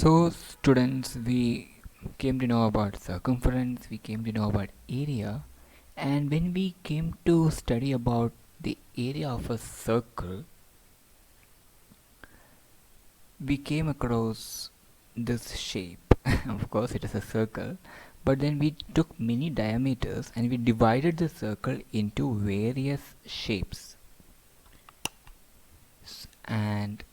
So, students, we came to know about circumference, we came to know about area, and when we came to study about the area of a circle, we came across this shape. Of course, it is a circle, but then we took many diameters and we divided the circle into various shapes. And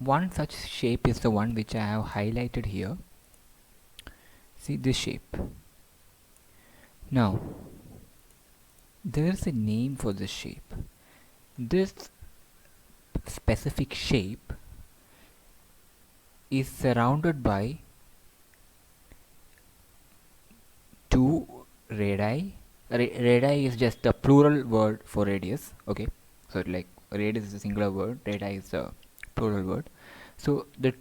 one such shape is the one which I have highlighted here. See this shape. Now, there is a name for this shape. This specific shape is surrounded by two radii. Radii is just the plural word for radius. Okay, so like radius is a singular word, radii is a plural word. So the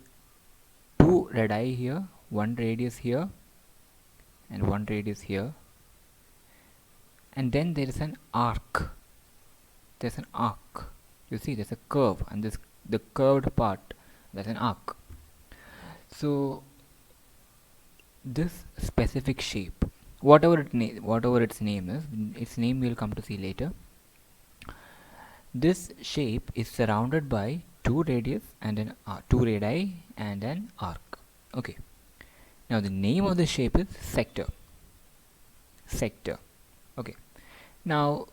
two radii here, one radius here, and one radius here, and then there is an arc. There's an arc. You see, there's a curve, and this the curved part. That's an arc. So this specific shape, whatever its name is, its name we'll come to see later. This shape is surrounded by two radius and two radii and an arc. Okay. Now the name of the shape is sector. Sector. Okay. Now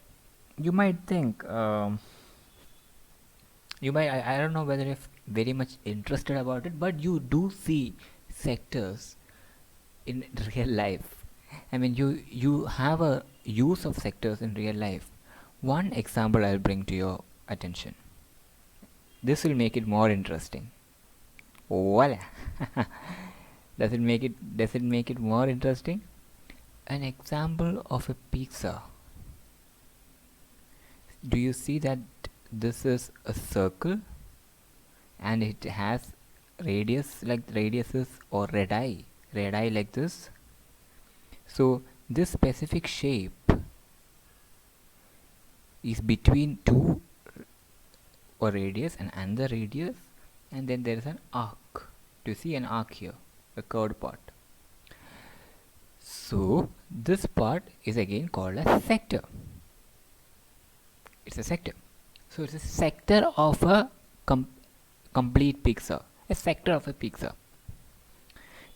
you might think, I don't know whether you're very much interested about it, but you do see sectors in real life. I mean, you have a use of sectors in real life. One example I'll bring to your attention. This will make it more interesting. Voila! Does it make it more interesting? An example of a pizza. Do you see that this is a circle and it has radiuses or radii like this? So this specific shape is between two or radius and another radius, and then there is an arc. Do you see an arc here, a curved part? So this part is again called a sector. It's a sector. So it's a sector of a complete pizza. A sector of a pizza.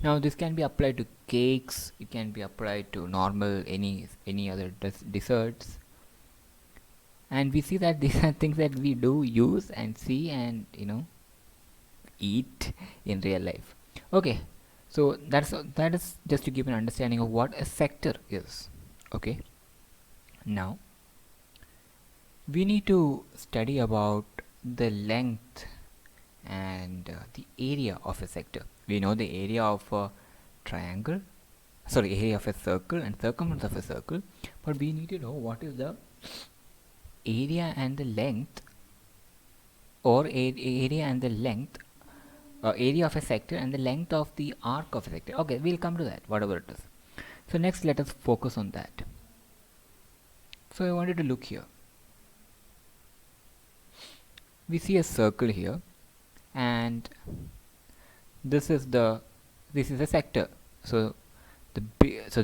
Now this can be applied to cakes. It can be applied to normal any other desserts. And we see that these are things that we do use and see and eat in real life. Okay, so that is just to give an understanding of what a sector is. Okay, now we need to study about the length and the area of a sector. We know the area of a triangle, area of a circle and circumference of a circle, but we need to know what is the area and the length, or area and the length, area of a sector and the length of the arc of a sector. Okay, we'll come to that, whatever it is. So next, let us focus on that. So I wanted to look here. We see a circle here, and this is a sector. So the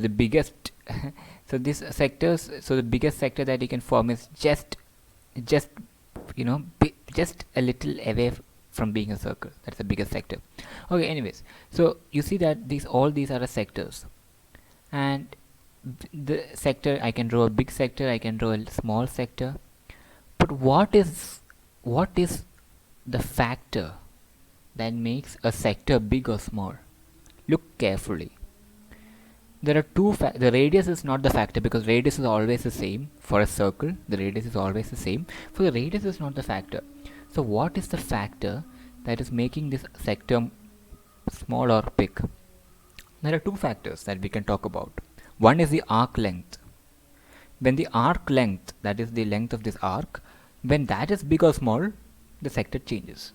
biggest so this sectors, so the biggest sector that you can form is just a little away from being a circle. That's the biggest sector. Okay, anyways, so you see that all these are sectors, and the sector, I can draw a big sector, I can draw a small sector, but what is the factor that makes a sector big or small? Look carefully. There are two the radius is not the factor, because radius is always the same for a circle. The radius is always the same, so the radius is not the factor. So what is the factor that is making this sector small or big? There are two factors that we can talk about. One is the arc length. When the arc length, that is the length of this arc, when that is big or small, the sector changes.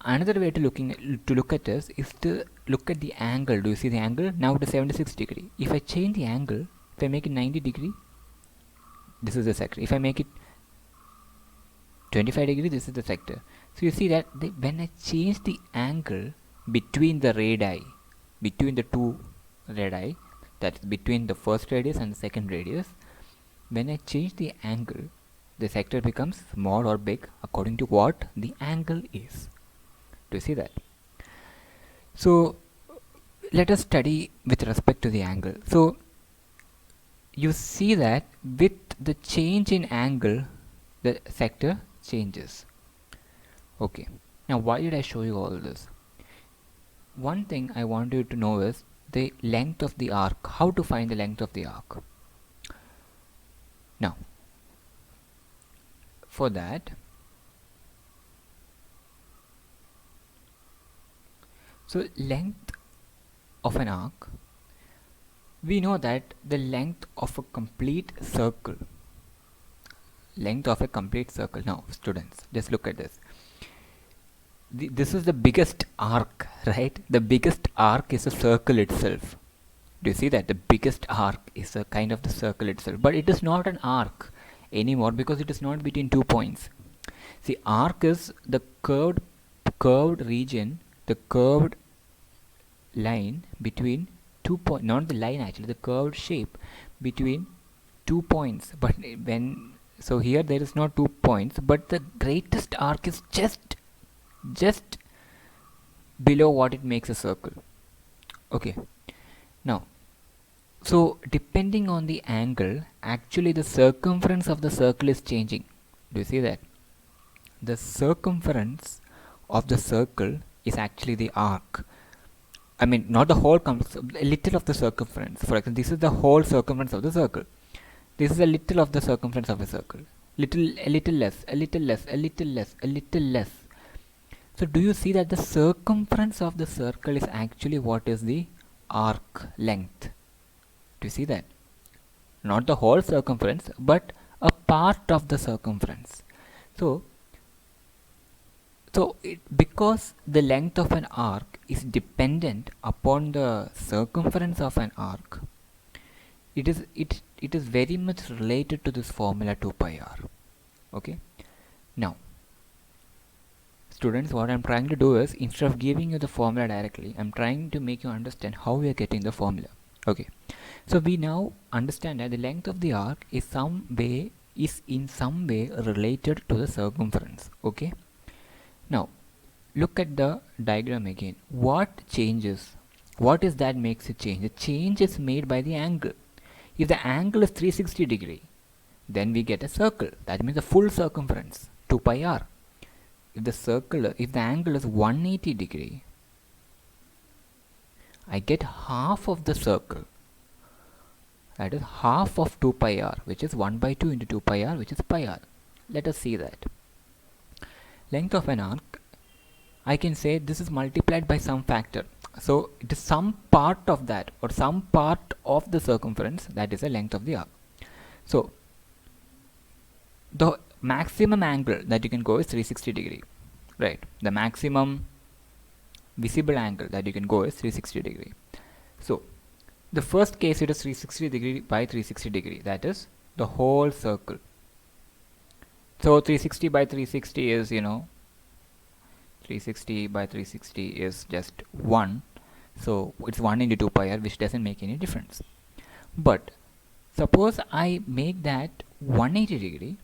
Another way to look at this is to look at the angle. Do you see the angle? Now it is 76 degree. If I change the angle, if I make it 90 degree, this is the sector. If I make it 25 degree, this is the sector. So you see that when I change the angle, between the radii, between the two radii, that's between the first radius and the second radius, when I change the angle, the sector becomes small or big according to what the angle is. Do you see that? So let us study with respect to the angle. So you see that with the change in angle, the sector changes. Okay, now why did I show you all this? One thing I want you to know is the length of the arc, how to find the length of the arc. Now for that, so length of an arc, we know that the length of a complete circle, now students, just look at this. This is the biggest arc, right? The biggest arc is a circle itself. Do you see that? The biggest arc is a kind of the circle itself, but it is not an arc anymore because it is not between 2 points. See, arc is the curved region, the curved line between 2 points, not the line actually, the curved shape between 2 points. But so here there is not 2 points, but the greatest arc is just below what it makes a circle. Okay, now so depending on the angle, actually the circumference of the circle is changing. Do you see that? The circumference of the circle is actually the arc. I mean, not the whole, a little of the circumference. For example, this is the whole circumference of the circle. This is a little of the circumference of a circle. A little less, a little less, a little less, a little less. So do you see that the circumference of the circle is actually what is the arc length? Do you see that? Not the whole circumference, but a part of the circumference. So because the length of an arc is dependent upon the circumference of an arc, it is very much related to this formula 2 pi r. Okay, now students, what I'm trying to do is, instead of giving you the formula directly, I'm trying to make you understand how we are getting the formula. Okay, so we now understand that the length of the arc is in some way related to the circumference. Okay, now look at the diagram again. What changes? What is that makes it change? The change is made by the angle. If the angle is 360 degree, then we get a circle. That means the full circumference 2 pi r. If the angle is 180 degree, I get half of the circle. That is half of 2 pi r, which is 1 by 2 into 2 pi r, which is pi r. Let us see that. Length of an arc, I can say this is multiplied by some factor. So it is some part of that, or some part of the circumference, that is the length of the arc. So the maximum angle that you can go is 360 degree, right? The maximum visible angle that you can go is 360 degree. So the first case, it is 360 degree by 360 degree, that is the whole circle. So 360 by 360 is, 360 by 360 is just 1. So it's 1 into 2 pi r, which doesn't make any difference. But suppose I make that 180 degree,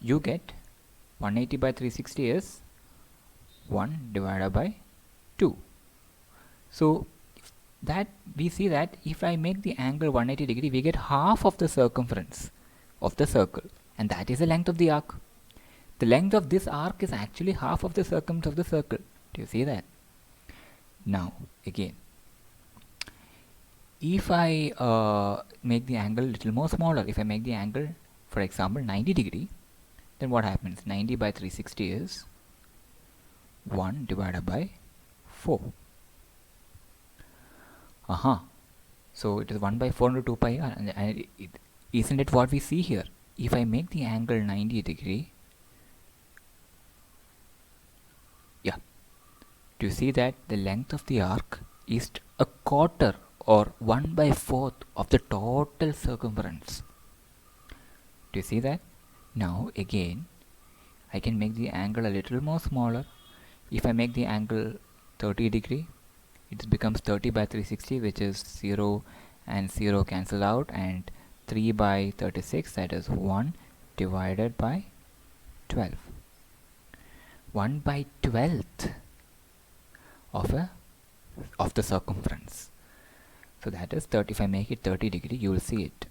you get 180 by 360 is 1 divided by 2. So that we see that if I make the angle 180 degree, we get half of the circumference of the circle, and that is the length of the arc. The length of this arc is actually half of the circumference of the circle. Do you see that? Now again, if I make the angle a little more smaller, if I make the angle, for example, 90 degree, then what happens? 90 by 360 is 1 divided by 4. So it is 1 by 4 into 2 pi r, and isn't it what we see here? If I make the angle 90 degree, yeah, do you see that the length of the arc is a quarter or 1 by 4th of the total circumference? Do you see that? Now again, I can make the angle a little more smaller. If I make the angle 30 degree, it becomes 30 by 360, which is 0 and 0 cancel out, and 3 by 36, that is 1 divided by 12. 1 by 12th of the circumference. So that is 30. If I make it 30 degree, you will see it.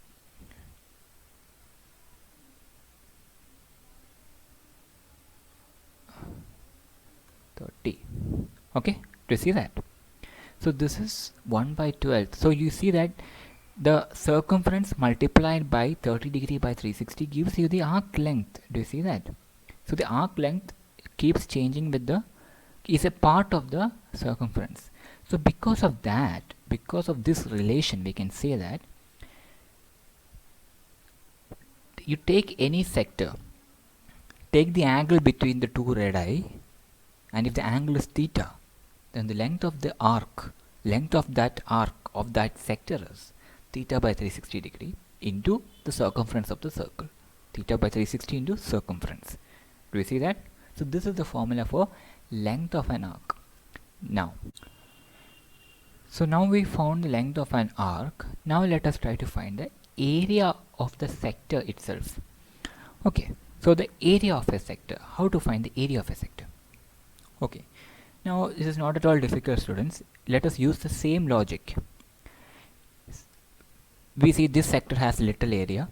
Okay, do you see that? So this is 1 by 12th. So you see that the circumference multiplied by 30 degree by 360 gives you the arc length. Do you see that? So the arc length keeps changing with the, is a part of the circumference. So because of that, because of this relation, we can say that you take any sector, take the angle between the two radii, and if the angle is theta, then the length of the arc, length of that arc of that sector is theta by 360 degree into the circumference of the circle. Theta by 360 into circumference. Do you see that? So this is the formula for length of an arc. Now we found the length of an arc. Now let us try to find the area of the sector itself. Okay, so the area of a sector. How to find the area of a sector? Okay, now this is not at all difficult, students. Let us use the same logic. We see this sector has little area,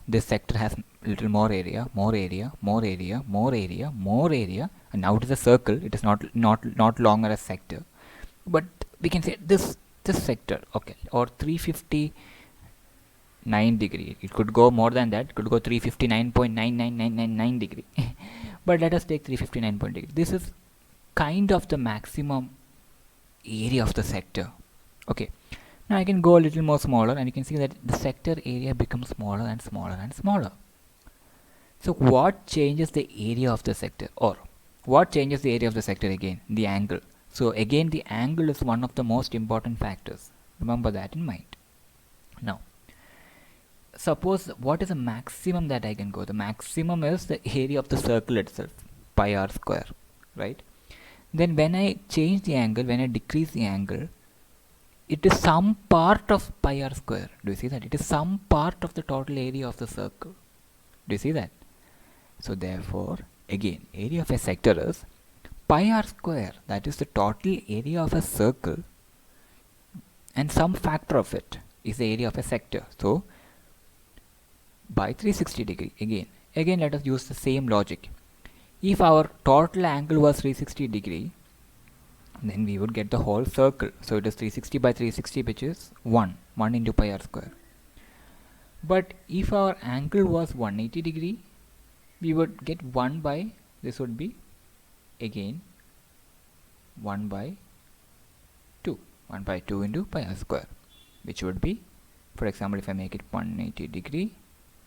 this sector has little more area, more area, more area, more area, more area, and now it is a circle. It is not longer a sector, but we can say this sector, okay, or 359 degree. It could go more than that. It could go 359.99999 degree. But let us take 359 degree. This is kind of the maximum area of the sector. Okay, now I can go a little more smaller, and you can see that the sector area becomes smaller and smaller and smaller. So what changes the area of the sector, or what changes the area of the sector again? The angle. So again, the angle is one of the most important factors. Remember that in mind. Now suppose, what is the maximum that I can go? The maximum is the area of the circle itself, pi r square, right? Then when I change the angle, when I decrease the angle, it is some part of pi r square. Do you see that? It is some part of the total area of the circle. Do you see that? So therefore, again, area of a sector is pi r square, that is the total area of a circle, and some factor of it is the area of a sector. So by 360 degree, again let us use the same logic. If our total angle was 360 degree, then we would get the whole circle. So it is 360 by 360, which is 1 into pi r square. But if our angle was 180 degree, we would get 1 by, this would be again 1 by 2 into pi r square, which would be, for example, if I make it 180 degree,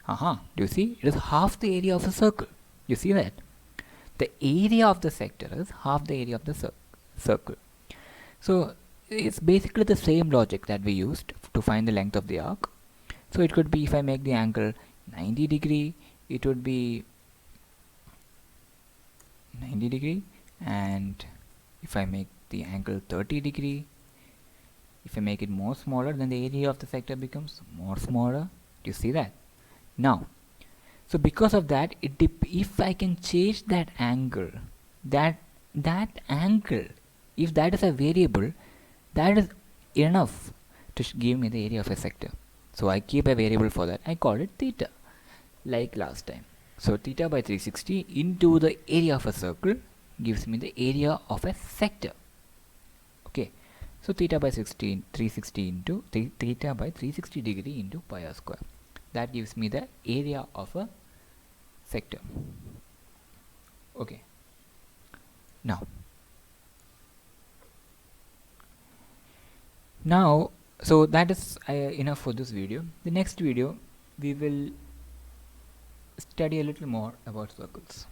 do you see? It is half the area of a circle. You see that? The area of the sector is half the area of the circle. So it's basically the same logic that we used to find the length of the arc. So it could be, if I make the angle 90 degree, it would be 90 degree, and if I make the angle 30 degree, if I make it more smaller, then the area of the sector becomes more smaller. Do you see that? Now, so because of that, if I can change that angle, that angle, if that is a variable, that is enough to give me the area of a sector. So I keep a variable for that. I call it theta, like last time. So theta by 360 into the area of a circle gives me the area of a sector. Okay, so theta by 360 into theta by 360 degree into pi r square. That gives me the area of a sector. Okay, now so that is enough for this video. The next video we will study a little more about circles.